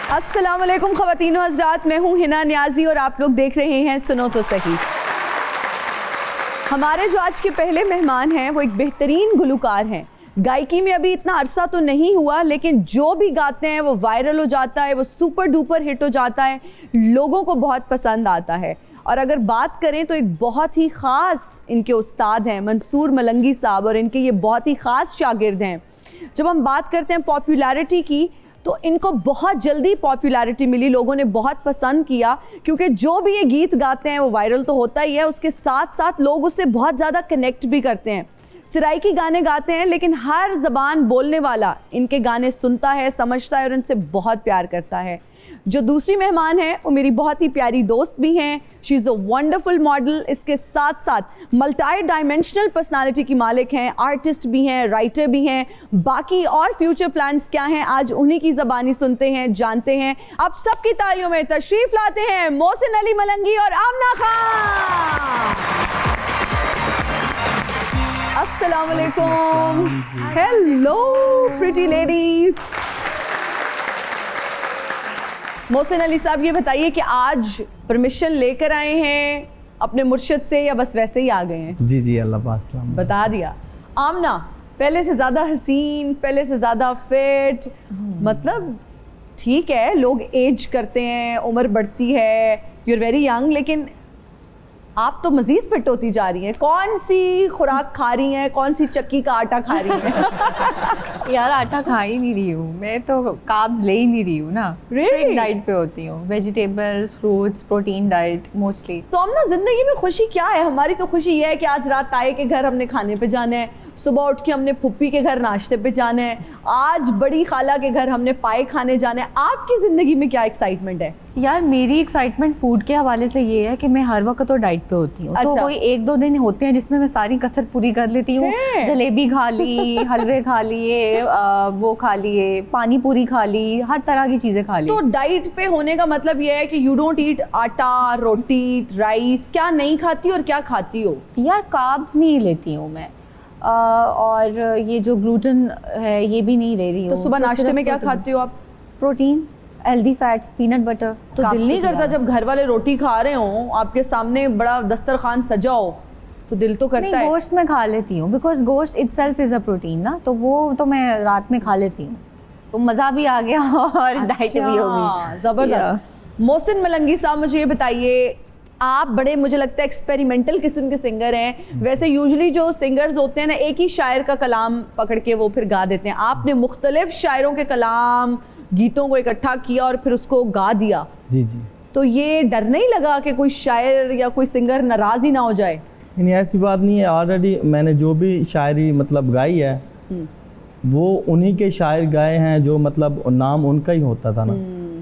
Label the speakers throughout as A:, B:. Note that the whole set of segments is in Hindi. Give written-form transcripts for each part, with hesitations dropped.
A: अस्सलाम वालेकुम ख़वातीन व हज़रात, मैं हूँ हिना नियाज़ी और आप लोग देख रहे हैं सुनो तो सही। हमारे जो आज के पहले मेहमान हैं वो एक बेहतरीन गुलकार हैं। गायकी में अभी इतना अरसा तो नहीं हुआ, लेकिन जो भी गाते हैं वो वायरल हो जाता है, वो सुपर डुपर हिट हो जाता है, लोगों को बहुत पसंद आता है। और अगर बात करें तो एक बहुत ही ख़ास इनके उस्ताद हैं मंसूर मलंगी साहब, और इनके ये बहुत ही ख़ास शागिर्द हैं। जब हम बात करते हैं पॉपुलैरिटी की, तो इनको बहुत जल्दी पॉपुलैरिटी मिली, लोगों ने बहुत पसंद किया, क्योंकि जो भी ये गीत गाते हैं वो वायरल तो होता ही है, उसके साथ साथ लोग उससे बहुत ज़्यादा कनेक्ट भी करते हैं। सराइकी गाने गाते हैं, लेकिन हर ज़बान बोलने वाला इनके गाने सुनता है, समझता है और इनसे बहुत प्यार करता है। जो दूसरी मेहमान हैं वो मेरी बहुत ही प्यारी दोस्त भी हैं। She is a wonderful model, इसके साथ साथ मल्टी डायमेंशनल पर्सनालिटी की मालिक हैं, आर्टिस्ट भी हैं, राइटर भी हैं। बाकी और फ्यूचर प्लान्स क्या हैं, आज उन्हीं की ज़बानी सुनते हैं, जानते हैं। आप सबकी तालियों में तशरीफ़ लाते हैं मोहसिन अली मलंगी और आमना खान। अस्सलाम वालेकुम। Hello pretty lady. Mohsin Ali साहब, ये बताइए कि आज परमिशन लेकर आए हैं अपने मुर्शिद से या बस वैसे ही आ गए हैं?
B: जी जी, अल्लाह पाक
A: बता दिया। आमना पहले से ज़्यादा हसीन, पहले से ज़्यादा फिट, मतलब ठीक है लोग एज करते हैं, उम्र बढ़ती है, यू आर वेरी यंग, लेकिन आप तो मज़ीद फिट होती जा रही हैं। कौन सी खुराक खा रही हैं, कौन सी चक्की का आटा खा रही हैं?
C: यार आटा खा ही नहीं रही हूँ मैं, तो कार्ब्स ले ही नहीं रही हूँ ना। स्ट्रिक्ट डाइट पे होती हूँ, vegetables, fruits, protein diet mostly.
A: तो हम ना ज़िंदगी में खुशी क्या है? हमारी तो खुशी ये है कि आज रात ताए के घर हमने खाने पे जाना है, सुबह उठ के हमने फुप्पी के घर नाश्ते पे जाना है, आज बड़ी खाला के घर हमने पाए खाने जाना है। आपकी ज़िंदगी में क्या एक्साइटमेंट है?
C: यार मेरी एक्साइटमेंट फूड के हवाले से ये है कि मैं हर वक्त तो डाइट पे होती हूँ।
A: अच्छा।
C: तो कोई एक दो दिन होते हैं जिसमें मैं सारी कसर पूरी कर लेती हूँ। जलेबी खा ली, हलवे खा लिए, वो खा लिए, पानी पूरी खा ली, हर तरह की चीज़ें खा ली।
A: तो डाइट पे होने का मतलब ये है कि यू डोंट ईट आटा, रोटी, राइस। क्या नहीं खाती और क्या खाती हो?
C: यार कार्ब्स नहीं लेती हूँ मैं, और ये जो ग्लूटेन है ये भी नहीं ले रही हूँ।
A: तो सुबह नाश्ते में क्या खाते हो आप?
C: Protein, healthy fats, peanut butter.
A: तो दिल नहीं करता जब घर वाले रोटी खा रहे हो, आपके सामने बड़ा दस्तरखान सजा हो, तो दिल तो करता है?
C: गोश्त में खा लेती हूँ, बिकॉज गोश्त इटसेल्फ इज अ प्रोटीन ना, तो वो तो मैं रात में खा लेती हूँ, तो मज़ा भी आ गया और डाइट भी होगी।
A: ज़बरदस्त। मोहसिन मलंगी साहब, मुझे ये बताइए, आप बड़े मुझे लगता है एक्सपेरिमेंटल किस्म के सिंगर हैं। वैसे यूजुअली जो सिंगर्स होते हैं ना, एक ही शायर का कलाम पकड़ के वो फिर गा देते हैं। आपने मुख्तलिफ शायरों के कलाम, गीतों को इकट्ठा किया और फिर उसको गा दिया।
B: जी जी।
A: तो ये डर नहीं लगा कि कोई शायर या कोई सिंगर नाराज़ ही ना हो जाए?
B: नहीं, ऐसी बात नहीं है। ऑलरेडी मैंने जो भी शायरी मतलब गाई है वो उन्हीं के शायर गाए हैं, जो मतलब नाम उनका ही होता था ना।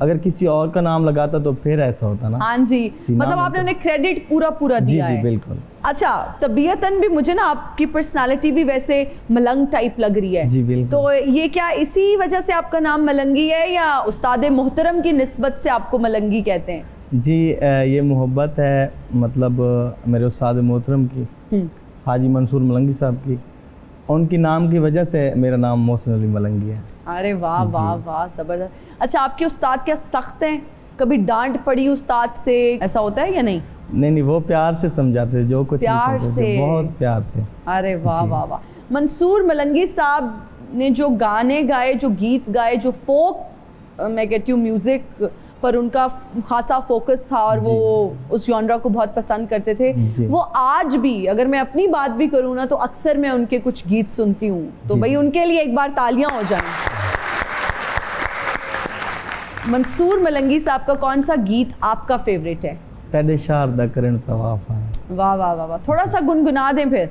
B: अगर किसी और का नाम लगाता तो फिर ऐसा होता ना।
A: हाँ जी, मतलब आपने उन्हें क्रेडिट पूरा दिया है।
B: जी बिल्कुल।
A: अच्छा, तबीयतन भी मुझे ना आपकी पर्सनालिटी भी वैसे मलंग टाइप लग रही है।
B: जी बिल्कुल।
A: तो ये क्या इसी वजह से आपका नाम मलंगी है, या उस्ताद मोहतरम की निस्बत से आपको मलंगी कहते हैं?
B: जी, ये मोहब्बत है मतलब मेरे उस्ताद मोहतरम की, हाजी मंसूर मलंगी साहब की, उनकी नाम की वजह से मेरा नाम मोहसिन अली मलंगी है।
A: अरे वाह वाह वाह, ज़बरदस्त। अच्छा, आपके उस्ताद क्या सख्त हैं? कभी डांट पड़ी उस्ताद से, ऐसा होता है या नहीं?
B: नहीं, वो प्यार से समझाते, जो कुछ
A: प्यार से,
B: बहुत प्यार से।
A: अरे वाह वाह वाह। मंसूर मलंगी साहब ने जो गाने गाए, जो गीत गाए, जो फोक मैं कहती हूँ म्यूजिक पर उनका खासा फोकस था, और वो उस जॉनरा को बहुत पसंद करते थे। वो आज भी, अगर मैं अपनी बात भी करूँ ना, तो अक्सर मैं उनके कुछ गीत सुनती हूँ, तो भाई उनके लिए एक बार तालियां हो जाएं। मंसूर मलंगी साहब का कौन सा गीत आपका फेवरेट है?
B: तेरे शार दा करन तवाफ है।
A: वाह वाह वाह वाह, थोड़ा सा गुनगुना दें फिर।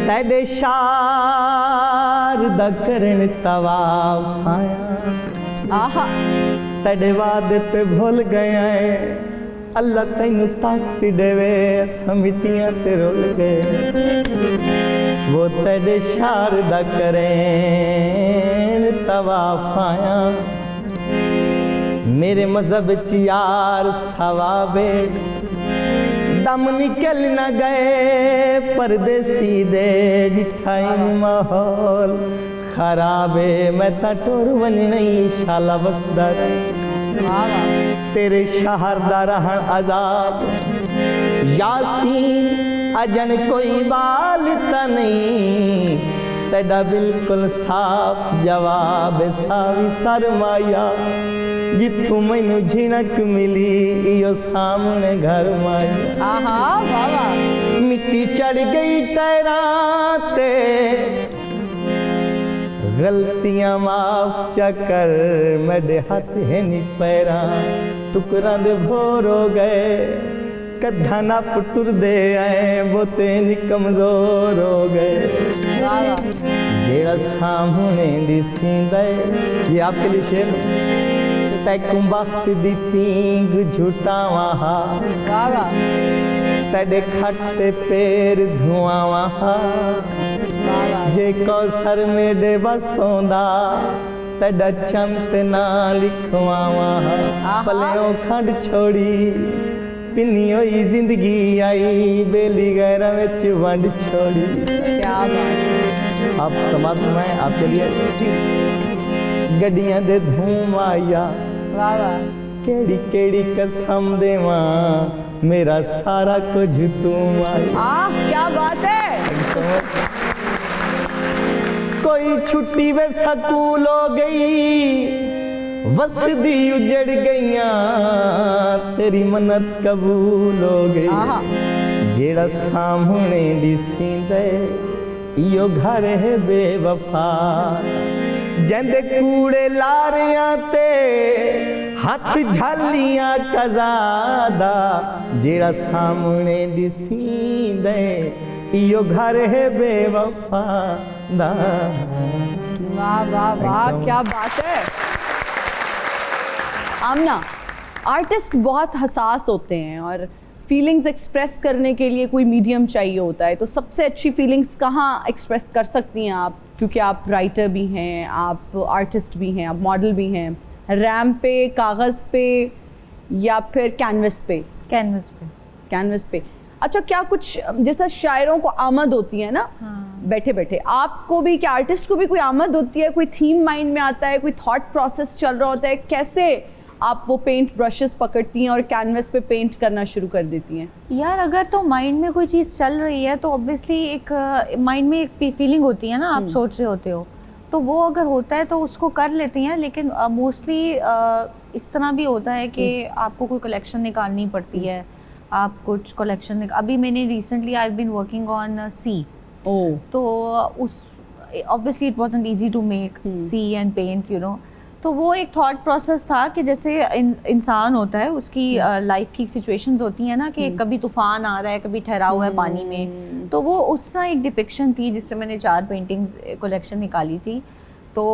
B: तेरे शार दा करन तवाफ आया,
A: आहा,
B: तेरे वादे ते भूल गया है, अल्लाह तैनू ताकत देवे, समितियां ते रुल गए, वो तेरे शार दा करें तवाफ आया, मेरे मजहब च यार सवाबे दम निकल न गए परदेसी दे जिठाई माहौल खराबे मैं टुर वञणी शाला बसदा तेरे शहर दा रहण आजाद यासीन अजन कोई बाल ता नहीं तेरा बिल्कुल साफ जवाब सावी सरमाया जिथू मैनू झिणक मिली इयो सामने घर माया
A: आहा वाह वाह
B: मिट्टी चढ़ गई टैरां ते गलतियां माफ चकर मेरे हाथ है नी पैरां टुकरां दे भोर हो गए कद्धा ना पुटुर दे आए बोते नी कमजोर हो गए
A: वाह वाह
B: जेड़ा सामने दिसींदा ये आपके लिए शेर तैकू वक्त दी पींग झुटावा
A: वाह वाह
B: तेरे खट्टे पैर धुआवा जे कौसर मेरे बसोंदा तेरा चमत ना लिखवावा पलियों खंड छोड़ी पिन्नी होई जिंदगी आई बेली गैरा विच वंड छोड़ी
A: क्या बात
B: आप समाप्त में आपके लिए गड्डियां दे धूम आया
A: वाह वाह
B: केड़ी केड़ी कसम देवा मेरा सारा कुछ तू आया
A: क्या बात है
B: कोई छुट्टी वे स्कूल हो गई वसदी उजड़ गईयां तेरी मन्नत कबूल हो गई जेड़ा सामने दिसींदे इयो घर है बेवफा जंदे कूड़े लारियां ते हाथ झालियां कजादा जेड़ा सामने दिसींदे इयो घर है बेवफा दा
A: वाह वाह वाह क्या बात है आमना आर्टिस्ट बहुत हसास होते हैं और फीलिंग्स एक्सप्रेस करने के लिए कोई मीडियम चाहिए होता है तो सबसे अच्छी फीलिंग्स कहाँ एक्सप्रेस कर सकती हैं आप क्योंकि आप राइटर भी हैं आप आर्टिस्ट भी हैं आप मॉडल भी हैं रैम्प पे कागज़ पे या फिर कैनवस पे कैनवस पे अच्छा क्या कुछ जैसा शायरों को आमद होती है ना बैठे बैठे आपको भी क्या आर्टिस्ट को भी कोई आमद होती है कोई थीम माइंड में आता है कोई थॉट प्रोसेस चल रहा होता है कैसे आप वो पेंट ब्रशेस पकड़ती हैं और कैनवस पे पेंट करना शुरू कर देती हैं
C: यार अगर तो माइंड में कोई चीज़ चल रही है तो ऑब्वियसली एक माइंड में एक फीलिंग होती है ना आप सोच रहे होते हो तो वो अगर होता है तो उसको कर लेती हैं लेकिन मोस्टली इस तरह भी होता है कि आपको कोई कलेक्शन निकालनी पड़ती है आप कुछ कलेक्शन अभी मैंने recently I been working on see तो उस obviously it wasn't easy to make see and paint you know तो वो एक थॉट प्रोसेस था कि जैसे इंसान होता है उसकी लाइफ की सिचुएशंस होती हैं ना कि कभी तूफान आ रहा है कभी ठहराव है पानी में तो वो उस तरह एक डिपिक्शन थी जिससे मैंने 4 पेंटिंग्स कलेक्शन निकाली थी तो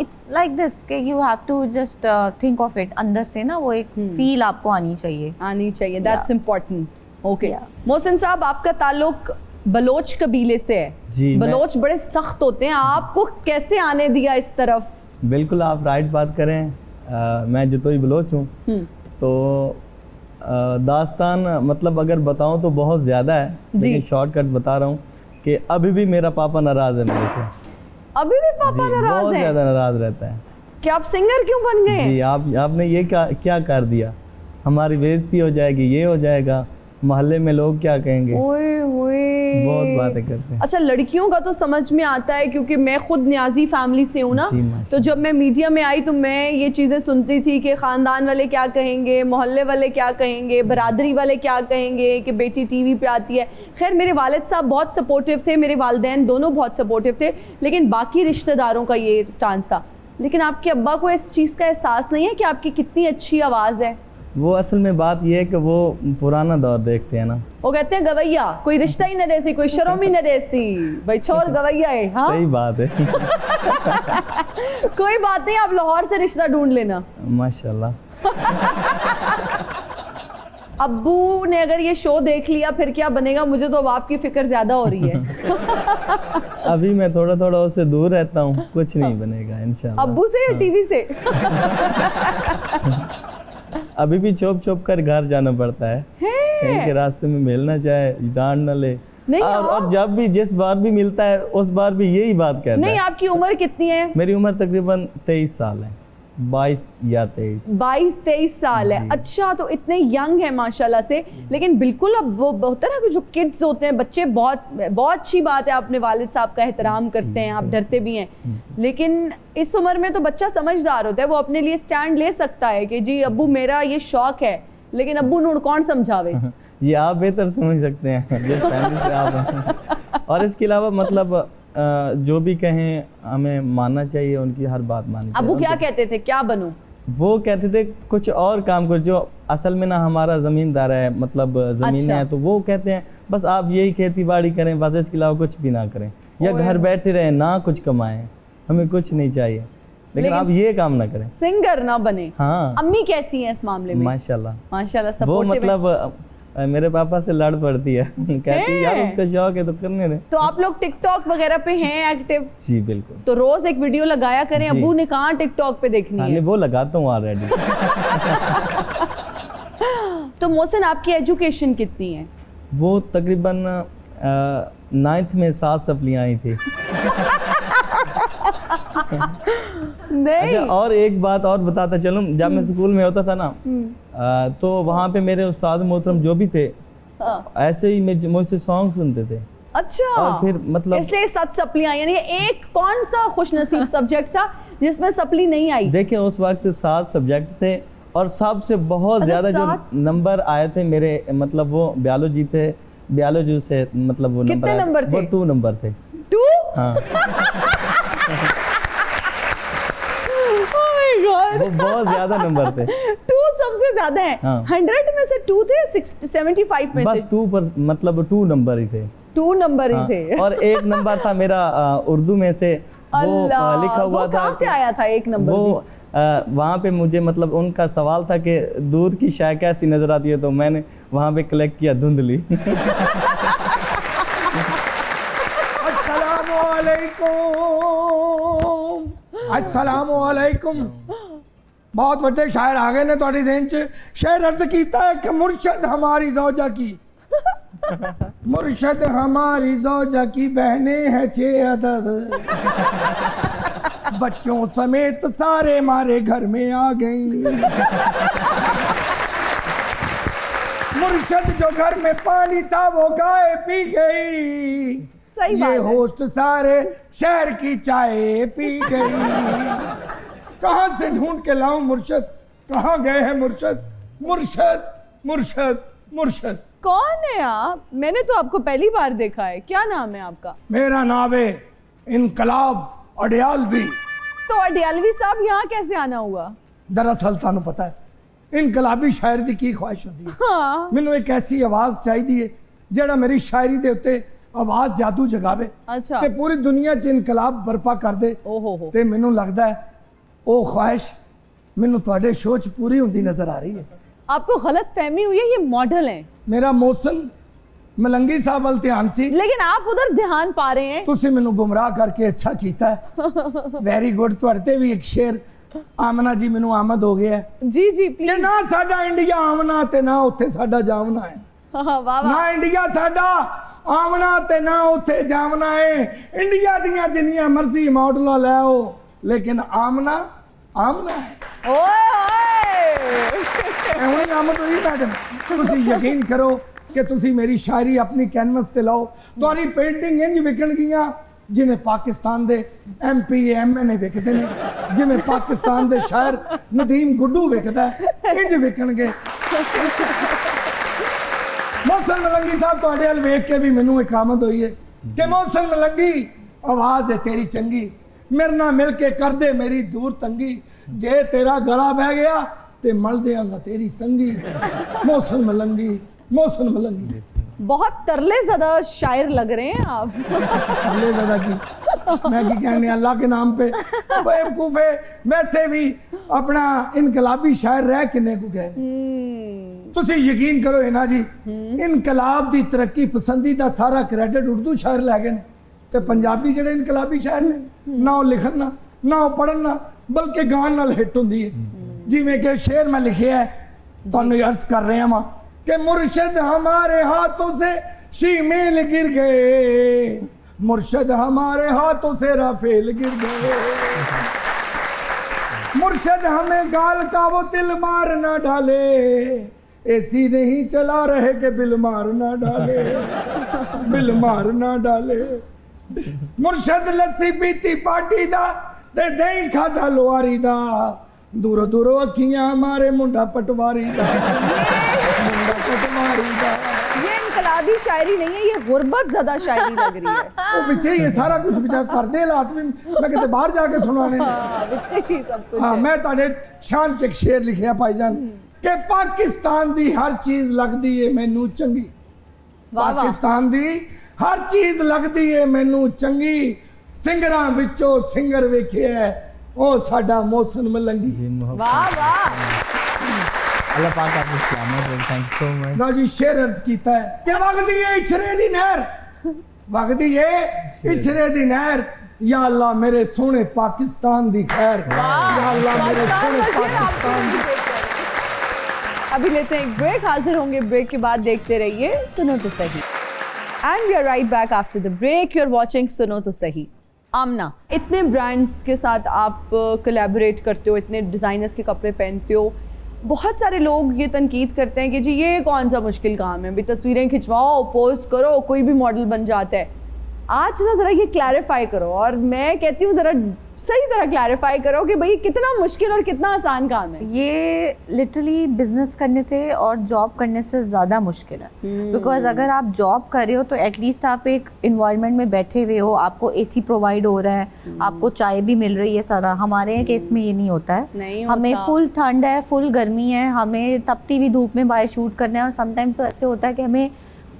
C: इट्स लाइक दिस कि you have to just think of it अंदर से ना वो एक फील आपको आनी चाहिए
A: दैट्स इम्पोर्टेंट ओके मोहसिन साहब आपका ताल्लुक बलोच कबीले से है
B: जी
A: बलोच बड़े सख्त होते हैं आपको कैसे आने दिया इस तरफ
B: बिल्कुल आप राइट बात करें मैं जतोई बलोच हूँ तो दास्तान मतलब अगर बताऊँ तो बहुत ज़्यादा है लेकिन शॉर्टकट बता रहा हूँ कि अभी भी मेरा पापा नाराज़ है मेरे से
A: अभी भी पापा नाराज़
B: बहुत
A: हैं
B: ज़्यादा नाराज़ रहता है
A: कि आप सिंगर क्यों बन गए
B: जी आपने ये क्या कर दिया हमारी बेइज्जती हो जाएगी ये हो जाएगा मोहल्ले में लोग क्या कहेंगे
A: ओए ओए
B: बहुत बातें करते हैं
A: अच्छा लड़कियों का तो समझ में आता है क्योंकि मैं खुद न्याजी फैमिली से हूँ ना तो जब मैं मीडिया में आई तो मैं ये चीज़ें सुनती थी कि ख़ानदान वाले क्या कहेंगे मोहल्ले वाले क्या कहेंगे बरादरी वाले क्या कहेंगे कि बेटी टीवी पे आती है खैर मेरे वालिद साहब बहुत सपोर्टिव थे मेरे वालिदैन दोनों बहुत सपोर्टिव थे लेकिन बाकी रिश्तेदारों का ये स्टांस था लेकिन आपके अब्बा को इस चीज़ का एहसास नहीं है कि आपकी कितनी अच्छी आवाज़ है
B: वो असल में बात ये है कि वो पुराना दौर देखते हैं ना
A: वो कहते हैं गवैया कोई रिश्ता ही न रेसी कोई शर्म ही न रेसी भाई छोर गवैया है हाँ
B: सही बात है
A: कोई बात नहीं आप लाहौर से रिश्ता ढूंढ लेना
B: माशाल्लाह
A: अब्बू ने अगर ये शो देख लिया फिर क्या बनेगा मुझे तो अब आपकी फिक्र ज्यादा हो रही है
B: अभी मैं थोड़ा थोड़ा उससे दूर रहता हूँ कुछ नहीं बनेगा इंशाल्लाह
A: अब्बू से या टीवी से
B: अभी भी चुप कर घर जाना पड़ता है, कहीं के रास्ते में मिलना चाहे डांट न ले।
A: नहीं,
B: और जब भी जिस बार भी मिलता है उस बार भी यही बात कहता है।
A: नहीं, आपकी उम्र कितनी है?
B: मेरी उम्र तकरीबन 23 साल है, 22 या 23
A: साल है। अच्छा, तो इतने यंग है माशाल्लाह से। लेकिन बिल्कुल अब वो होता है ना कि जो किड्स होते हैं बच्चे, बहुत अच्छी बात है, अपने वालिद साहब का एहतराम करते हैं, आप डरते भी हैं। लेकिन इस उम्र में तो बच्चा समझदार होता है, वो अपने लिए स्टैंड ले सकता है कि जी अब्बू मेरा ये शौक है, लेकिन अब्बू नूर कौन समझावे।
B: ये आप बेहतर समझ सकते हैं जिस फैमिली से आप हैं। और इसके अलावा मतलब जो भी कहें हमें मानना चाहिए, उनकी हर बात माननी चाहिए।
A: अब्बू क्या कहते थे, क्या बनूं?
B: वो कहते थे कुछ और काम करो, जो असल में ना हमारा ज़मींदार है, मतलब ज़मीन
A: अच्छा।
B: है, तो वो कहते हैं बस आप यही खेती बाड़ी करें, बस इसके अलावा कुछ भी ना करें, या घर बैठे रहें ना कुछ कमाएं, हमें कुछ नहीं चाहिए, लेकिन आप ये काम ना करें,
A: सिंगर ना बने।
B: हाँ।
A: अम्मी कैसी हैं इस मामले में?
B: माशाल्लाह
A: माशाल्लाह
B: वो
A: सपोर्टिव है।
B: मतलब मेरे पापा से लड़ पड़ती है कहती है यार उसका शौक है तो करने दे।
A: तो आप लोग टिकटॉक वगैरह पे हैं एक्टिव?
B: जी बिल्कुल।
A: तो रोज एक वीडियो लगाया करें। अब्बू ने कहा टिकटॉक पे देखनी
B: हाँ,
A: है।
B: नहीं वो लगाता हूँ ऑलरेडी।
A: तो मोहसिन आपकी एजुकेशन कितनी है?
B: वो तकरीबन 9th में 7 सप्लियाँ आई थी।
A: नहीं।
B: अच्छा, और एक बात और बताता चलूं, जब मैं स्कूल में होता था ना तो वहाँ पे मेरे उस्ताद मोहतरम जो भी थे ऐसे ही मुझसे सॉन्ग सुनते थे।
A: अच्छा,
B: और फिर मतलब
A: इसलिए 7 सप्लियां, यानी एक कौन सा खुशनसीब सब्जेक्ट था जिसमें सप्ली नहीं आई?
B: देखिए उस वक्त 7 सब्जेक्ट थे और सबसे बहुत ज्यादा जो
A: 7?
B: नंबर आए थे मेरे, मतलब वो बायोलॉजी थे, बायोलॉजी से मतलब वो
A: कितने नंबर थे?
B: वो 2 नंबर थे।
A: 2?
B: हाँ।
A: Oh
B: वो बहुत ज्यादा नंबर थे।
A: 2 सबसे ज्यादा है।
B: हाँ।
A: 100 में से 2 थे, 75 में
B: बस
A: से
B: 2 पर मतलब 2 नंबर ही थे।
A: 2 नंबर
B: हाँ,
A: ही थे।
B: और 1 नंबर था मेरा उर्दू में से, वो
A: अल्लाह,
B: लिखा हुआ
A: वो
B: था
A: कहाँ से आया था 1 नंबर?
B: वो वहाँ पे मुझे मतलब उनका सवाल था कि दूर की शाय कैसी नजर आती है, तो मैंने वहाँ पे कलेक्ट किया धुंधली।
D: अस्सलामुअलैकुम। बहुत बड़े शायर आ गए ने तुहाडी ज़हन च। शेर अर्ज कीता है कि मुर्शद हमारी ज़ौजा की, मुर्शद हमारी ज़ौजा की बहनें हैं 6 अदद, बच्चों समेत सारे हमारे घर में आ गई। मुर्शद जो घर में पानी था वो गाय पी गई,
A: सही बात
D: ये
A: है।
D: होस्ट सारे शहर की चाय पी गई। कहाँ से ढूंढ के लाऊं मुर्शद, कहाँ गए हैं मुर्शद, मुर्शद मुर्शद मुर्शद।
A: कौन है आप? मैंने तो आपको पहली बार देखा है। क्या नाम है आपका?
D: मेरा नाम है इनकलाब अडयालवी।
A: तो अडयालवी साहब यहाँ कैसे आना हुआ?
D: दरअसल थानू पता है इनकलाबी शायर दी की ख्वाहिश होती है।
A: हाँ।
D: मैनू एक ऐसी आवाज़ चाहिए जेड़ा मेरी शायरी दे उत्ते आवाज़ जादू जगावे
A: अच्छा।
D: ते पूरी दुनिया च इनकलाब बर्पा कर दे।
A: ओहो।
D: ते मैनू लगता है वो ख्वाहिश मैनू तुहाडे शो च पूरी होंदी नजर आ रही है।
A: आपको गलत फहमी हुई है, ये मॉडल हैं।
D: मेरा मोहसिन मलंगी साहब वाल ध्यान सी,
A: लेकिन आप उधर ध्यान पा रहे हैं।
D: तुसी मैनू गुमराह करके अच्छा कीता है। Very good. तुहाडे भी एक शेर आमना जी मैनू आमद हो गया है
A: जी जी
D: कि
A: प्लीज।
D: ना साडा इंडिया आमना ते ना उत्थे साडा जामना है।
A: वाह वाह।
D: ना इंडिया साडा आमना ते ना उत्थे जामना है। इंडिया दियां जिन्नियां मर्जी मॉडल ले आओ, लेकिन आमना आमना है। हुणे आमद हुई मैडम। तुसी यकीन करो कि तुसी मेरी शायरी अपनी कैनवस ते लाओ, तुहारी पेंटिंग इंज विकण गियां जिवें पाकिस्तान दे MP MA ने विकदे ने, जिवें पाकिस्तान दे शायर नदीम गुड्डू विकदा है, इंज विकणगे। मोहसिन मलंगी साहब तुहाडे हल वेख के भी मैनू एक आमद हुई है कि मोहसिन मलंगी आवाज़ है तेरी चंगी, मेरे नाल मिल के कर दे मेरी दूर तंगी, जे तेरा गला बह गया ते मल देंगा तेरी संगी। मोहसिन मलंगी, मोहसिन मलंगी।
A: बहुत तरले ज़्यादा शायर लग रहे हैं आप।
D: अल्लाह ज़्यादा की मैं की कहने अल्लाह के नाम पे बेवकूफ़े। वैसे भी अपना इनकलाबी शायर रह किन्ने को गए। तुसी यकीन करो है ना जी, इनकलाब दी तरक्की पसंदी दा सारा क्रेडिट उर्दू शायर लै गए ने, ते पंजाबी जेडे इनकलाबी शायर ने ना वो लिखन ना वो पढ़न ना, बल्कि गान नाल हिट हुंदी है। जिवें कि शेर मैं लिखिया है ਤੁਹਾਨੂੰ अर्ज कर रहे हैं वहां कि मुर्शिद हमारे हाथों से शीमेल गिर गए, मुर्शिद हमारे हाथों से राफेल गिर गए, मुर्शिद हमें गाल का वो तिल मार ना डाले, ऐसी नहीं चला रहे कि बिल मार ना डाले, बिल मार ना डाले, मुर्शिद लस्सी पीती पाटी दा ते दही खादा लोहारी दा, दूरों दूरों अखियां हमारे मुंडा पटवारी दा, मुंडा पटवारी दा।
A: ये इनकलाबी शायरी नहीं है, ये गुर्बत ज़्यादा शायरी लग रही है।
D: वो पीछे ये सारा कुछ पीछे कर दे लात में मैं कहते बाहर जाके सुनाने ने।
A: हाँ, बिल्कुल ही सब कुछ
D: हाँ,
A: है।
D: मैं ताने शान च एक शेर लिखिया भाईजान कि पाकिस्तान दी हर चीज लगदी है मैनू चंगी,
A: वाह वाह।
D: पाकिस्तान दी हर चीज लगदी है मैनू चंगी, सिंगरां विचों सिंगर वेखिया ओ साडा मोहसिन मलंगी।
B: जी मोहब्बत
A: वाह वाह।
B: अल्लाह पाक आपको सलामत रखे, थैंक यू सो मच।
D: ना जी शेर अर्ज कीता है कि वगदी है इछरे दी नहर, वगदी है इछरे दी नहर, या अल्लाह मेरे सोने पाकिस्तान दी खैर, या अल्लाह मेरे सोने पाकिस्तान दी।
A: अभी लेते हैं एक ब्रेक, हाजिर होंगे ब्रेक के बाद, देखते रहिए सुनो तो सही। And we are right back after the break, you are watching सुनो तो सही। आमना, इतने ब्रांड्स के साथ आप कोलैबोरेट करते हो, इतने डिज़ाइनर्स के कपड़े पहनते हो, बहुत सारे लोग ये तनकीद करते हैं कि जी ये कौन सा मुश्किल काम है, भी तस्वीरें खिंचवाओ, पोस्ट करो, कोई भी मॉडल बन जाता है। आज ना ज़रा ये क्लैरिफाई करो, और मैं कहती हूँ ज़रा सही तरह क्लैरिफाई करो कि भाई कितना मुश्किल और कितना आसान काम है।
C: ये लिटरली बिजनेस करने से और जॉब करने से ज़्यादा मुश्किल है, बिकॉज अगर आप जॉब कर रहे हो तो एटलीस्ट आप एक इन्वायरमेंट में बैठे हुए हो, आपको एसी प्रोवाइड हो रहा है, आपको चाय भी मिल रही है सारा। हमारे केस में ये नहीं होता है,
A: नहीं
C: हमें
A: होता।
C: फुल ठंड है, फुल गर्मी है, हमें तपती हुई धूप में बाहर शूट करना है, और समटाइम्स तो ऐसे होता है कि हमें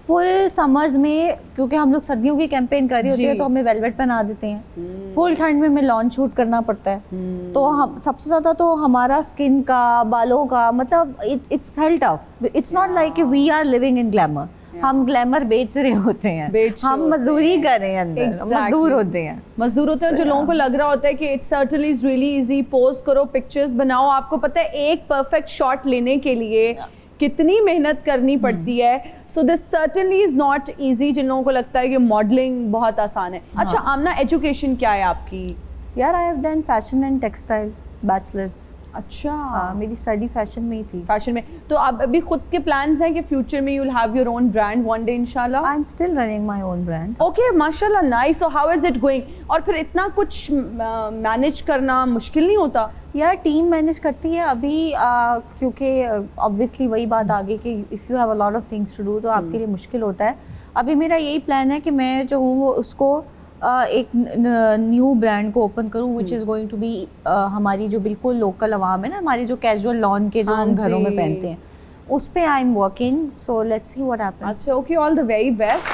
C: फुल समर्स में, क्योंकि हम लोग सर्दियों की कैंपेन कर रही होती है
A: जी।
C: तो हमें वेलवेट पहना देते हैं, फुल ठंड में हमें लॉन्च शूट करना पड़ता है। तो हम सबसे ज़्यादा तो हमारा स्किन का, बालों का, मतलब it's health tough. It's not like we are living in glamour, हम ग्लैमर बेच रहे होते हैं,
A: बेच रहे
C: हम
A: होते
C: मजदूरी
A: हैं।
C: कर रहे हैं अंदर,
A: Exactly.
C: मजदूर होते हैं।
A: मजदूर होते हैं, जो लोगों को लग रहा होता है कि it's certainly is really easy, post करो, पिक्चर्स बनाओ, आपको पता है एक परफेक्ट शॉट लेने के लिए कितनी मेहनत करनी पड़ती है। So this certainly is not easy, जिन लोगों को लगता है कि मॉडलिंग बहुत आसान है। अच्छा आमना, एजुकेशन क्या है आपकी?
C: यार I have done fashion and textile bachelors.
A: अच्छा,
C: मेरी स्टडी फैशन में ही थी।
A: फैशन में। तो आप अभी खुद के प्लान्स हैं कि फ्यूचर में you will have your own brand one day इंशाल्लाह?
C: I am still running my own brand.
A: Okay, माशाल्लाह, nice. So how is it going? और फिर इतना कुछ मैनेज करना मुश्किल नहीं होता?
C: यार टीम मैनेज करती है अभी, क्योंकि ऑब्वियसली वही बात आ गई कि if you have a lot of things to do तो आपके लिए मुश्किल होता है। अभी मेरा यही प्लान है कि मैं जो हूँ वो उसको एक न्यू ब्रांड को ओपन करूँ, which is going to be हमारी जो बिल्कुल लोकल आवाम है ना, हमारी जो कैजुअल लॉन के जो हम घरों में पहनते हैं, उस पे I am working. So let's see what happens.
A: अच्छा, okay, all the very best.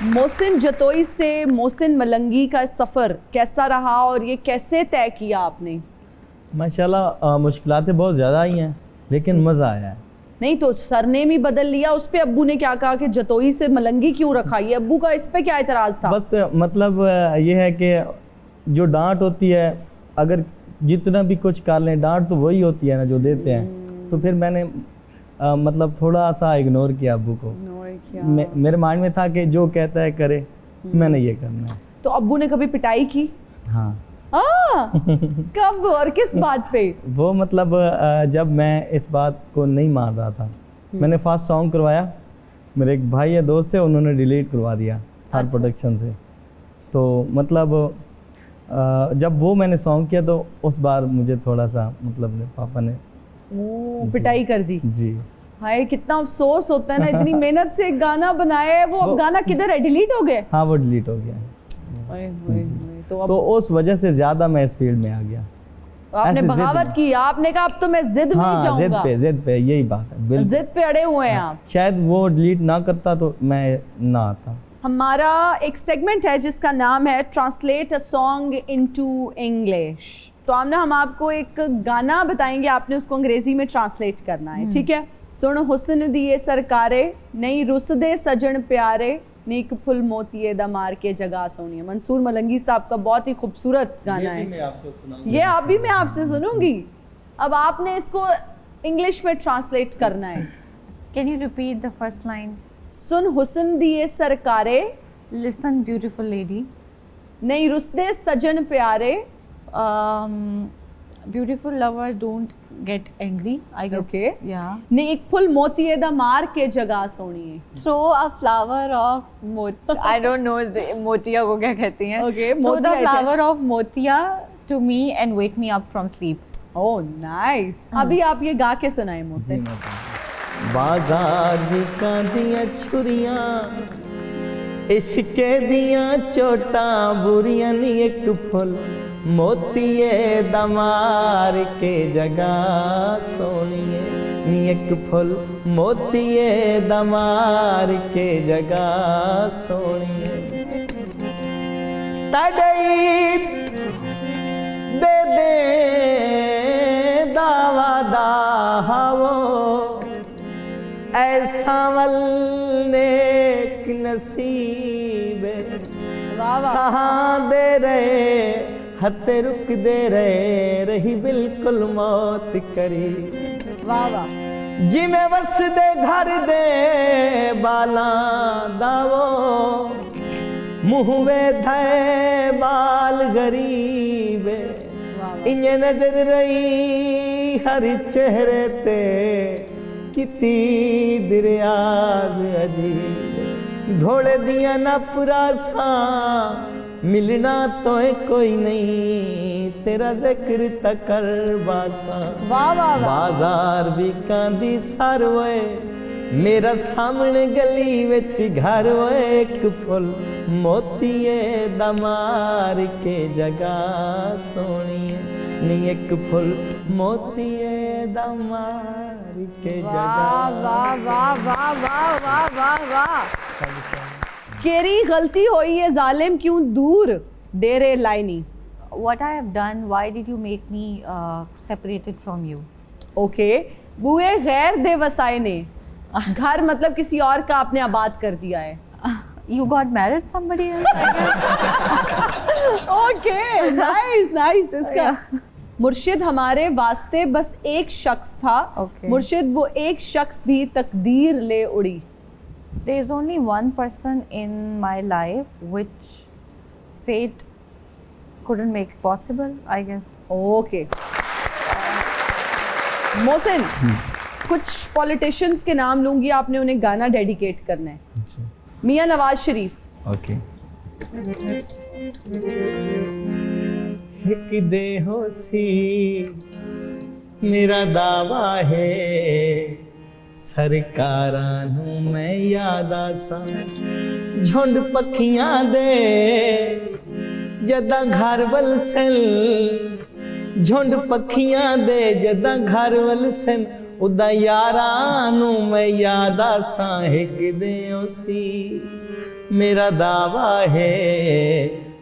A: Mohsin Jatoi से मोहसिन मलंगी का सफ़र कैसा रहा, और ये कैसे तय किया आपने?
B: माशाल्लाह मुश्किलातें बहुत ज़्यादा आई हैं, लेकिन मज़ा आया है।
A: नहीं तो सरनेम ही बदल लिया, उस पे अब्बू ने क्या कहा कि जतोई से मलंगी क्यों रखा? ये अब्बू का इस पे क्या एतराज़ था?
B: बस मतलब ये है कि जो डांट होती है, अगर जितना भी कुछ कर लें, डांट तो वही होती है ना जो देते हैं। तो फिर मैंने मतलब थोड़ा सा इग्नोर किया अब्बू को। मेरे माइंड में था कि जो कहता है करे, मैंने ये करना है।
A: तो अब्बू ने कभी पिटाई की?
B: हाँ।
A: कब और किस बात पे?
B: वो मतलब जब मैं इस बात को नहीं मान रहा था, मैंने फर्स्ट सॉन्ग करवाया, मेरे एक भाई या दोस्त से, उन्होंने डिलीट करवा दिया थार प्रोडक्शन से। तो मतलब जब वो मैंने सॉन्ग किया तो उस बार मुझे थोड़ा सा मतलब पापा ने
A: पिटाई कर दी।
B: जी।
A: हाय, कितना अफसोस होता है ना, इतनी मेहनत से एक गाना बनाया है, वो अब गाना किधर है? डिलीट हो गया?
B: हाँ, वो डिलीट हो गया। तो उस वजह से ज़्यादा मैं इस फील्ड में आ गया।
A: आपने बगावत की, आपने कहा अब तो मैं जिद में ही जाऊंगा।
B: जिद पे यही बात है, बिल्कुल
A: जिद पे अड़े हुए हैं आप।
B: शायद वो डिलीट ना करता तो मैं ना आता।
A: हमारा एक सेगमेंट है जिसका नाम है translate a song into English. तो आमना, हम आपको एक गाना बताएंगे, आपने उसको अंग्रेजी में ट्रांसलेट करना है, ठीक है? सुन हुस्न दिए सरकारे, नहीं रुसदे सजन प्यारे, नीक फुल मोतिये दा मार के जगह सोनिए। मंसूर मलंगी साहब का बहुत ही खूबसूरत गाना है ये, आप भी मैं आपसे सुनूंगी। अब आपने इसको इंग्लिश में ट्रांसलेट करना है।
C: Can you repeat the first line?
A: सुन हुस्न दिए सरकारे,
C: Listen, beautiful lady.
A: नहीं रुसदे सजन प्यारे।
C: Beautiful lovers don't get angry, I guess.
A: Okay.
C: Yeah.
A: नहीं एक फुल मोतीए दा मार के जगह सोनी है।
C: Throw a flower of I don't know मोतिया को क्या कहती हैं?
A: Okay,
C: Throw the
A: मोतिया
C: flower of मोतिया to me and wake me up from sleep.
A: Oh nice. अभी आप ये गा के सुनाए मुझसे।
B: बाजार दी कांदियां छुरियां, इश्के दियां चोटां बुरियां नी एक फुल मोतीए दमार के जगह सोनिए, नी एक फुल मोतीए दमार के जगह सोनिए। तड़ई दे दे दावा दा हवो, ऐसा वल नेक नसीब
A: वाह वाह।
B: सहा दे रहे हते रुक दे रही बिल्कुल मौत करी।
A: वाह वाह।
B: जिमें वस दे घर दे बाला दावो, मुँह वे थे बाल गरीब, इन्हें नजर रही हर चेहरे ते किती दरियाज अजीब। घोड़े दिया ना पुरासा मिलना तो है कोई नहीं, तेरा जिक्र तकर बासा।
A: वाह वाह वाह।
B: बाजार भी कांदी सर वे, मेरा सामने गली विच घर वे, एक फुल मोतीए दमार के जगह सोनिए, नी एक फुल मोतीए दमार के
A: वाह
B: जगह।
A: वाह वाह वाह वाह वाह वाह वाह। केरी गलती हुई है जालिम क्यों दूर डेरे लाइनी।
C: What I have done? Why did you make me separated from you?
A: Okay बुए गैर दे वसाए ने, घर मतलब किसी और का आपने आबाद कर दिया है।
C: You got married somebody else? I guess.
A: Okay nice nice. इसका मुर्शिद हमारे वास्ते बस एक शख्स था,
C: Okay.
A: मुर्शिद वो एक शख्स भी तकदीर ले उड़ी।
C: There is only one person in my life which fate couldn't make possible, I guess.
A: Okay Mohsin, कुछ पॉलिटिशियंस के नाम लूंगी, आपने उन्हें गाना डेडिकेट करना है। मियां नवाज शरीफ।
B: ओके। एक दे होसी मेरा दावा है, सरकारां नूं मैं याद आसा, झुंड पखियां दे जदा घर वल सन, झुंड पखियां दे जदा घर वल सन, उदा यारां नूं मैं याद आसा, एक दे होसी मेरा दावा है,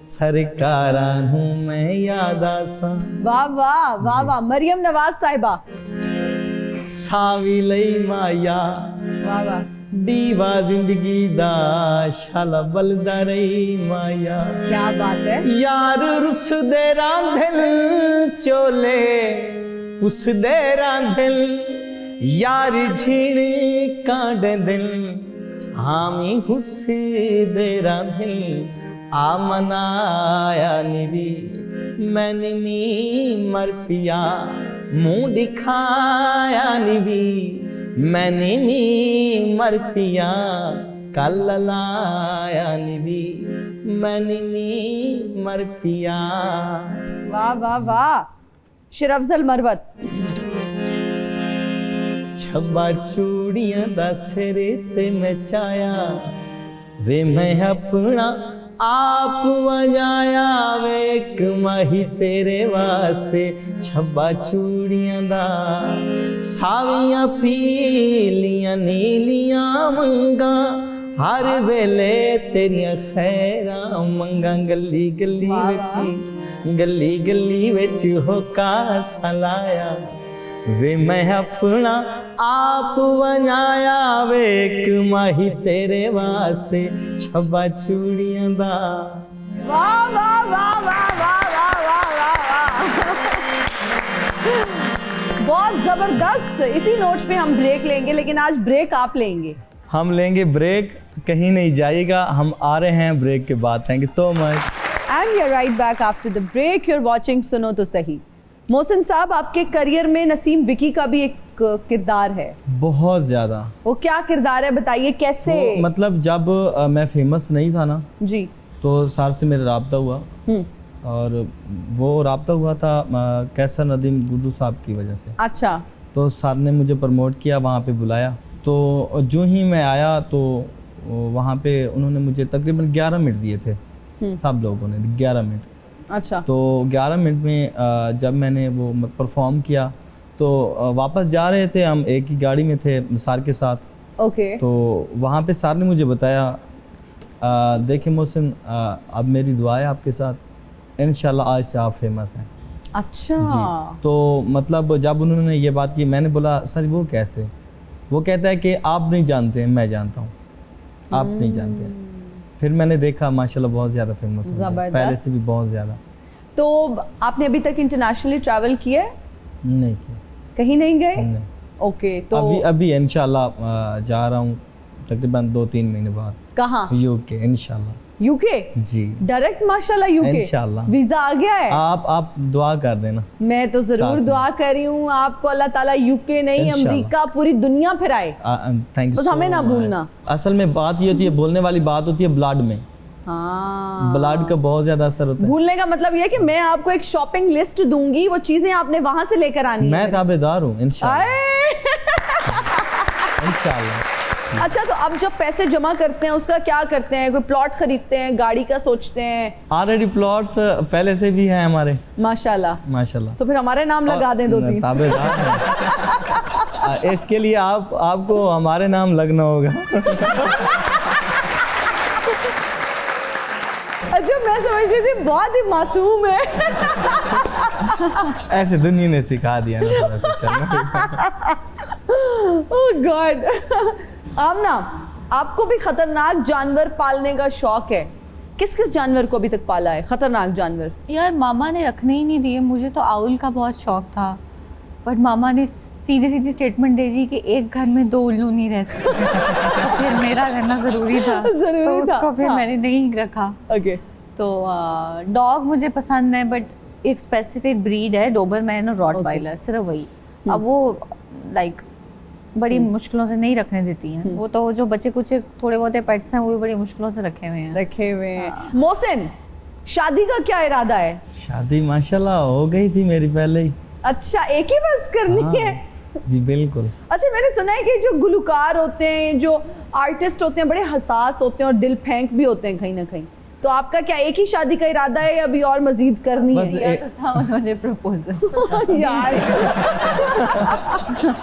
B: सरकारां नूं मैं याद आसा।
A: वाह वाह वाह वाह। मरियम नवाज साहिबा।
B: सावी लई माया
A: वाह वाह।
B: दीवा जिंदगी दा शाला बलदा रही माया,
A: क्या बात है।
B: यार रुस दे रांधल चोले उस दे रांधल, यार झीण कांड दिल हामी हुस दे रांधल, आ मनाया निवी मैंने मी मर पिया, मुंह दिखाया निवी मैंने मी मर पिया, कल लाया निवी मैंने मी मर पिया।
A: वाह वाह वाह। शरफजल मरवत।
B: छब्बा चूड़ियां दा सिरे ते मैं चाया, वे मैं अपना आप वजाया, वे एक माही तेरे वास्ते छब्बा चूड़ियां दा, सावियां पीलियां नीलियां मंगा, हर वेले तेरियां खैरां मंगा, गली गली विच गली गली विच होका सलाया, वे मैं अपना आप वजाया, वे एक माही तेरे वास्ते छब्बा चूड़ियां दा।
A: वाह वाह वाह वाह वाह वाह वाह वाह वाह। बहुत जबरदस्त। इसी नोट पे हम ब्रेक लेंगे, लेकिन आज ब्रेक आप लेंगे।
B: हम लेंगे ब्रेक, कहीं नहीं जाइएगा, हम आ रहे हैं ब्रेक के बाद। Thank you so much.
A: And we are right back after the break. You are watching सुनो तो सही। मोहसिन साहब, आपके करियर में नसीम विकी का भी एक किरदार है।
B: बहुत ज़्यादा।
A: वो क्या किरदार है, बताइए कैसे?
B: मतलब जब मैं फेमस नहीं था ना,
A: जी।
B: तो सर से मेरा राब्ता हुआ, और वो राब्ता हुआ था कैसर नदीम गुड्डू साहब की वजह से।
A: अच्छा।
B: तो सर ने मुझे प्रमोट किया, वहाँ पे बुलाया। तो जो ही मैं आया तो वहाँ पे उन्होंने मुझे तकरीबन 11 मिनट दिए थे, सब लोगों ने 11 मिनट।
A: अच्छा।
B: तो 11 मिनट में जब मैंने वो परफॉर्म किया तो वापस जा रहे थे, हम एक ही गाड़ी में थे सर के साथ।
A: ओके।
B: तो वहाँ पे सर ने मुझे बताया, देखिए मोहसिन, अब मेरी दुआ है आपके साथ, इंशाल्लाह आज से आप फेमस हैं।
A: अच्छा
B: जी। तो मतलब जब उन्होंने ये बात की, मैंने बोला सर वो कैसे? वो कहता है कि आप नहीं जानते हैं, मैं जानता हूँ, आप नहीं जानते हैं। फिर मैंने देखा माशाल्लाह बहुत ज़्यादा फेमस हो गया, पहले से भी बहुत ज़्यादा।
A: तो आपने अभी तक इंटरनेशनली ट्रैवल किया है?
B: नहीं किया,
A: कहीं नहीं गए?
B: नहीं।
A: ओके। तो
B: अभी इंशाल्लाह जा रहा हूँ तकरीबन 2-3 महीने बाद।
A: कहाँ?
B: यूके इंशाल्लाह।
A: यूके?
B: जी
A: डायरेक्ट माशाल्लाह यूके?
B: इंशाल्लाह।
A: वीजा आ गया है?
B: आप दुआ कर देना।
A: मैं तो जरूर दुआ कर रही हूँ आपको, अल्लाह ताला यूके नहीं अमेरिका पूरी दुनिया फिराए।
B: Thank you.
A: बस हमें ना भूलना।
B: असल में बात ये होती है, बोलने वाली बात होती है ब्लड में।
A: हाँ,
B: ब्लड का बहुत ज्यादा असर होता है।
A: भूलने का मतलब ये है कि मैं आपको एक शॉपिंग लिस्ट दूंगी, वो चीजें आपने वहां से लेकर आनी है।
B: मैं ताबेदार हूँ इंशाल्लाह।
A: आए!
B: इंशाल्लाह।
A: अच्छा, तो अब जब पैसे जमा करते हैं उसका क्या करते हैं? कोई प्लॉट खरीदते हैं, गाड़ी का सोचते हैं?
B: ऑलरेडी प्लॉट्स पहले से भी हैं हमारे,
A: माशाल्लाह।
B: माशाल्लाह।
A: तो फिर हमारे नाम लगा दें 2-3।
B: ताबेदार हैं। इसके लिए आपको हमारे नाम लगना होगा।
A: अच्छा, मैं समझ रही थी बहुत ही मासूम है।
B: ऐसे दुनिया ने सिखा दिया ना थोड़ा सा चलना।
A: ओह गॉड। आमना, आपको भी खतरनाक जानवर पालने का शौक है। किस किस जानवर को अभी तक पाला है, खतरनाक जानवर?
C: यार मामा ने रखने ही नहीं दिए। मुझे तो आउल का बहुत शौक था, बट मामा ने सीधी सीधी स्टेटमेंट दे दी कि एक घर में 2 उल्लू नहीं रह सकते। तो फिर मेरा रहना ज़रूरी था,
A: ज़रूरी
C: तो
A: था,
C: उसको फिर
A: हाँ।
C: मैंने नहीं रखा।
A: ओके।
C: तो डॉग मुझे पसंद है, बट एक स्पेसिफिक ब्रीड है, डोबरमैन और रॉटवाइलर, सिर्फ वही। अब वो लाइक बड़ी मुश्किलों से नहीं रखने देती हैं। वो तो जो बच्चे कुछ थोड़े बहुत पेट्स हैं वो भी बड़ी मुश्किलों से रखे हुए हैं।
A: मोहसिन, शादी का क्या इरादा है?
B: शादी माशाल्लाह हो गई थी मेरी पहले ही।
A: अच्छा, एक ही बस करनी
B: हाँ,
A: है?
B: जी बिल्कुल।
A: अच्छा, मैंने सुना है कि जो गुलकार होते हैं, जो आर्टिस्ट होते हैं, बड़े हसास होते हैं और दिल फेंक भी होते हैं कहीं ना कहीं। तो आपका क्या एक ही शादी का इरादा है या अभी और मजीद करनी
B: बस
A: है?
C: तो था उन्होंने प्रपोजल।
A: यार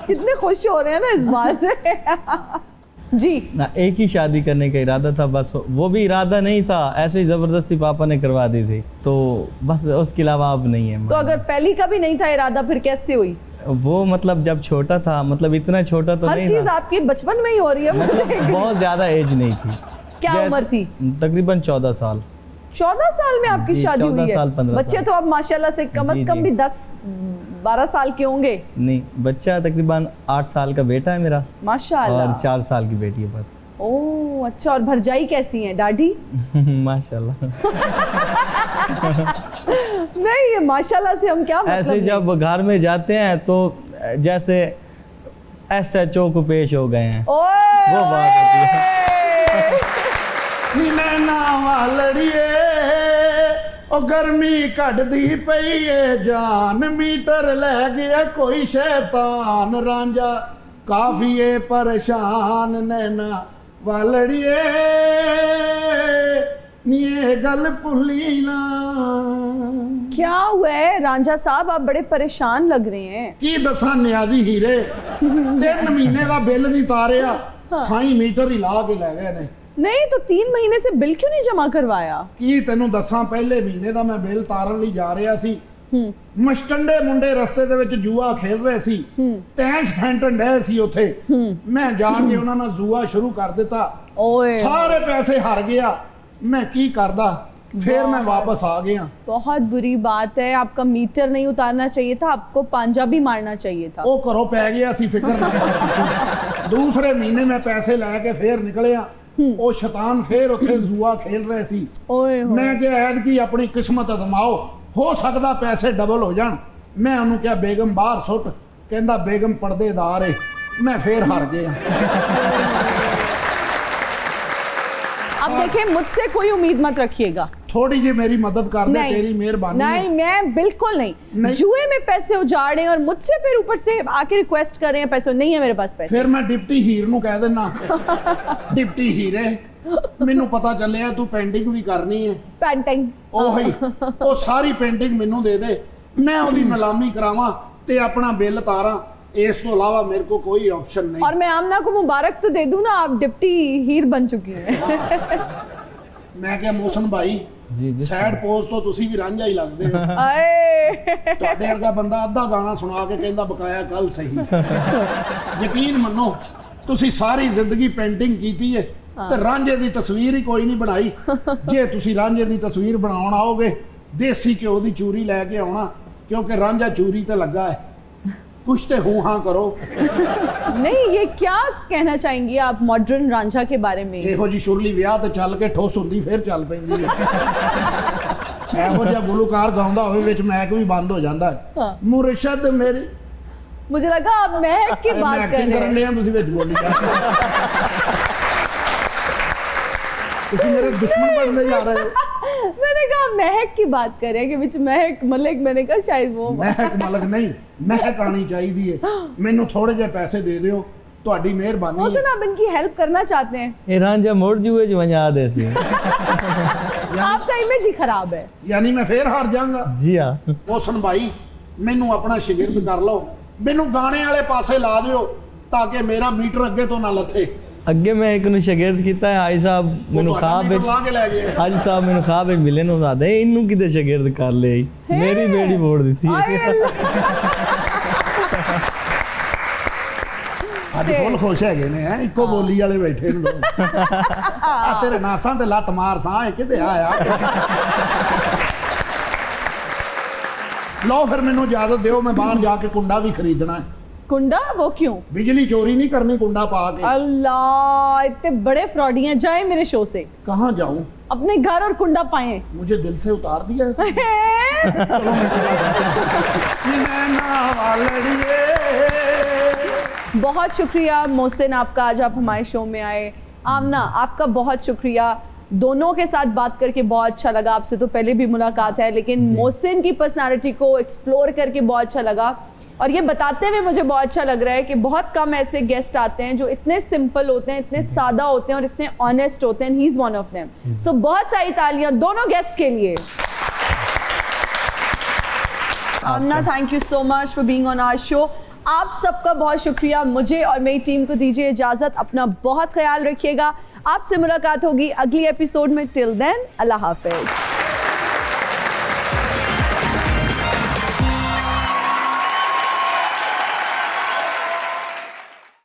A: कितने खुश हो रहे हैं ना इस बात से। जी
B: ना, एक ही शादी करने का इरादा था, बस वो भी इरादा नहीं था, ऐसे ही जबरदस्ती पापा ने करवा दी थी, तो बस उसके अलावा अब नहीं है।
A: तो अगर पहली का भी नहीं था इरादा, फिर कैसे हुई?
B: वो मतलब जब छोटा था, मतलब इतना छोटा तो
A: हर
B: नहीं
A: चीज
B: था,
A: आपकी बचपन में ही हो रही है।
B: मतलब बहुत ज्यादा एज नहीं थी।
A: क्या उम्र थी?
B: तकरीबन 14 साल।
A: 14 साल में आपकी
B: जी,
A: शादी
B: 14
A: हुई है?
B: साल, 15
A: बच्चे
B: साल।
A: तो अब माशाल्लाह से कम
B: जी,
A: से कम
B: जी।
A: भी 10-12 साल के होंगे।
B: नहीं, बच्चा तकरीबन 8 साल का बेटा है मेरा,
A: माशाल्लाह।
B: और 4 साल की बेटी है बस।
A: ओह अच्छा, और भरजाई कैसी है दादी?
B: माशाल्लाह।
A: नहीं, ये माशाल्लाह से हम क्या मतलब
B: ऐसे
A: लें?
B: जब घर में जाते हैं तो जैसे SHO को पेश हो गए हैं,
A: ओए
B: वो बात होती है।
D: नैना वालड़िए ओ गर्मी घटदी पई है जान, मीटर लै गया कोई शैतान, रांझा काफिए परेशान, नैना वालड़िए नी गल भुली ना।
A: क्या हुआ है रांझा साहब, आप बड़े परेशान लग रहे हैं।
D: की दसा न्याजी हीरे 3 महीने का बिल नहीं तारिया, साई मीटर ही ला के लै गए ने।
A: नहीं तो 3 महीने से बिल क्यों नहीं जमा करवाया?
D: की तेनू दसा पहले महीने का मैं बिल तारन लई जा रहा सी, मस्टंडे मुंडे रस्ते दे विच जुआ खेल रहे सी, तैश फैंटन डे सी उथे, मैं जाके उन्हां नाल जुआ शुरू कर दिता,
A: ओए
D: सारे पैसे हार गया। मैं की करदा,
E: फिर मैं वापस आ गया।
A: बहुत बुरी बात है, आपका मीटर नहीं उतारना चाहिए था, आपको पांजा भी मारना चाहिए था।
E: ਉਹ ਘਰੋਂ ਪੈ ਗਿਆ ਸੀ, ਫਿਕਰ ਨਾ ਕਰੋ। ਦੂਸਰੇ ਮਹੀਨੇ ਮੈਂ ਪੈਸੇ ਲੈ ਕੇ ਫੇਰ ਨਿਕਲਿਆ। ਉਹ ਸ਼ੈਤਾਨ ਫੇਰ ਉੱਥੇ ਜੂਆ ਖੇਲ ਰਹੇ ਸੀ।
A: ਓਏ ਹੋਏ।
E: ਮੈਂ ਕਿਹਾ ਐਤਕੀ ਆਪਣੀ ਕਿਸਮਤ ਅਜ਼ਮਾਓ, ਹੋ ਸਕਦਾ ਪੈਸੇ ਡਬਲ ਹੋ ਜਾਣ। ਮੈਂ ਉਹਨੂੰ ਕਿਹਾ ਬੇਗਮ ਬਾਹਰ ਸੁੱਟ, ਕਹਿੰਦਾ ਬੇਗਮ ਪਰਦੇਦਾਰ ਏ। मैं फिर हार गया।
A: अब देखिए, मुझसे कोई उम्मीद मत रखिएगा।
E: थोड़ी जी मेरी मदद कर दे, तेरी मेहरबानी।
A: नहीं, मैं बिल्कुल नहीं। जुए में पैसे उजाड़े और मुझसे फिर ऊपर से आके रिक्वेस्ट कर रहे हैं पैसे, नहीं है मेरे पास पैसे।
E: फिर मैं डिप्टी हीर नू कह देना, डिप्टी हीरे मैनू पता चलिया तू पेंटिंग भी करनी है।
A: पेंटिंग
E: ओही वो सारी पेंटिंग मैनू दे दे, मैं ओदी नीलामी करावां ते अपना बिल तारा। इस तो अलावा मेरे को कोई ऑप्शन नहीं।
A: और मैं आमना को मुबारक तो दे दूं ना, आप डिप्टी हीर बन चुकी हैं।
E: मैं क्या मोहसन भाई सैड पोज तो तुसी भी रांझा ही लगदे हो। ਤੁਹਾਡੇ ਵਰਗਾ ਬੰਦਾ ਅੱਧਾ ਗਾਣਾ ਸੁਣਾ ਕੇ ਕਹਿੰਦਾ ਬਕਾਇਆ ਕੱਲ ਸਹੀ। ਯਕੀਨ ਮੰਨੋ ਤੁਸੀਂ ਸਾਰੀ ਜ਼ਿੰਦਗੀ ਪੇਂਟਿੰਗ ਕੀਤੀ ਹੈ ਤੇ ਰਾਂਝੇ ਦੀ ਤਸਵੀਰ ਹੀ ਕੋਈ ਨਹੀਂ ਬਣਾਈ। ਜੇ ਤੁਸੀਂ ਰਾਂਝੇ ਦੀ ਤਸਵੀਰ ਬਣਾਉਣ ਆਓਗੇ, ਦੇਸੀ ਘਿਓ ਦੀ ਚੂਰੀ ਲੈ ਕੇ ਆਉਣਾ, ਕਿਉਂਕਿ ਰਾਂਝਾ ਚੂਰੀ ਤੇ ਲੱਗਾ ਹੈ। कुछ तो हूँ हाँ करो।
A: नहीं, ये क्या कहना चाहेंगी आप मॉडर्न रांझा के बारे में?
E: ਇਹੋ ਜੀ ਸ਼ੁਰਲੀ ਵਿਆਹ ਤੇ ਚੱਲ ਕੇ ਠੋਸ ਹੁੰਦੀ ਫਿਰ ਚੱਲ ਪੈਂਦੀ ਹੈ। ਇਹੋ ਜਿਹਾ ਗੁਲੂਕਾਰ ਗਾਉਂਦਾ ਹੋਵੇ ਵਿੱਚ ਮੈਕ ਵੀ ਬੰਦ ਹੋ ਜਾਂਦਾ ਹੈ। ਮੁਰਸ਼ਦ ਮੇਰੀ,
A: मुझे लगा आप महक की बात कर रहे हैं।
E: ਤੁਸੀਂ ਵਿੱਚ ਬੋਲੀ ਜਾਂਦੇ, ਤੁਸੀਂ ਮੇਰੇ दुश्मन बनने जा रहे हो।
A: मैंने कहा महक की बात कर रहे हैं कि विच महक मलिक, मैंने कहा शायद वो
E: महक मलक नहीं, महक आनी चाहिए है। मैनू थोड़े जे पैसे दे दियो, ਤੁਹਾਡੀ ਮਿਹਰਬਾਨੀ।
A: मोहसिन, आप इनकी हेल्प करना चाहते हैं?
B: ਇਹ ਰਾਂਝਾ ਮੋੜ ਜੂਏ ਚ ਵਜਾ ਦੇ ਸੀ।
A: आपका इमेज ही खराब है।
E: यानी मैं फिर हार जाऊंगा।
B: ਜੀ ਹਾਂ।
E: ਮੋਹਸਨ ਭਾਈ ਮੈਨੂੰ ਆਪਣਾ ਸ਼ਾਗਿਰਦ ਕਰ ਲਓ, ਮੈਨੂੰ ਗਾਣੇ ਵਾਲੇ ਪਾਸੇ ਲਾ ਦਿਓ ਤਾਂ ਕਿ ਮੇਰਾ ਮੀਟਰ ਅੱਗੇ ਤੋਂ ਨਾ ਲੱਥੇ।
B: ਅੱਗੇ ਮੈਂ ਇੱਕ ਨੂੰ ਸ਼ਾਗਿਰਦ ਕੀਤਾ ਹੈ, ਹਾਜੀ ਸਾਹਿਬ ਮੈਨੂੰ ਖਾਬ ਵਿੱਚ
E: ਲਾ ਕੇ ਲੈ ਗਏ।
B: ਹਾਜੀ ਸਾਹਿਬ ਮੈਨੂੰ ਖਾਬ ਵਿੱਚ ਮਿਲੇ ਨੂੰ ਦੱਸਦੇ ਇਹਨੂੰ ਕਿਤੇ ਸ਼ਾਗਿਰਦ ਕਰ ਲਈ, ਮੇਰੀ ਬੇੜੀ ਮੋੜ ਦਿੱਤੀ
E: ਅੱਜ ਫੁੱਲ ਖੁਸ਼ ਹੈਗੇ ਨੇ, ਹੈ ਇੱਕੋ ਬੋਲੀ ਵਾਲੇ ਬੈਠੇ ਨੇ ਦੋ। ਆ ਤੇਰੇ ਨਾਸਾਂ ਤੇ ਲੱਤ ਮਾਰ ਸਾਂ, ਕਿਤੇ ਆਇਆ। ਲਓ ਫਿਰ ਮੈਨੂੰ ਇਜਾਜ਼ਤ ਦਿਓ, ਮੈਂ ਬਾਹਰ ਜਾ ਕੇ ਕੁੰਡਾ ਵੀ ਖਰੀਦਣਾ ਹੈ।
A: कुंडा? वो क्यों?
E: बिजली चोरी नहीं करनी कुंडा पा के।
A: अल्लाह, इतने बड़े फ्रॉडियां, जाए मेरे शो से।
E: कहाँ जाऊं?
A: अपने घर और कुंडा पाए।
E: मुझे दिल से उतार दिया है। चलो मैं चला जाता।
A: बहुत शुक्रिया मोहसिन आपका, आज आप हमारे शो में आए। आमना, आपका बहुत शुक्रिया। दोनों के साथ बात करके बहुत अच्छा लगा। आपसे तो पहले भी मुलाकात है, लेकिन मोहसिन की पर्सनालिटी को एक्सप्लोर करके बहुत अच्छा लगा। और ये बताते हुए मुझे बहुत अच्छा लग रहा है कि बहुत कम ऐसे गेस्ट आते हैं जो इतने सिंपल होते हैं, इतने सादा होते हैं और इतने ऑनेस्ट होते हैं। He is one of them. So बहुत सारी तालियां दोनों गेस्ट के लिए। Amna, thank you so much for being on our show. आप सबका बहुत शुक्रिया। मुझे और मेरी टीम को दीजिए इजाजत। अपना बहुत ख्याल रखिएगा। आपसे मुलाकात होगी अगली एपिसोड में। टिल देन, अल्लाह हाफिज।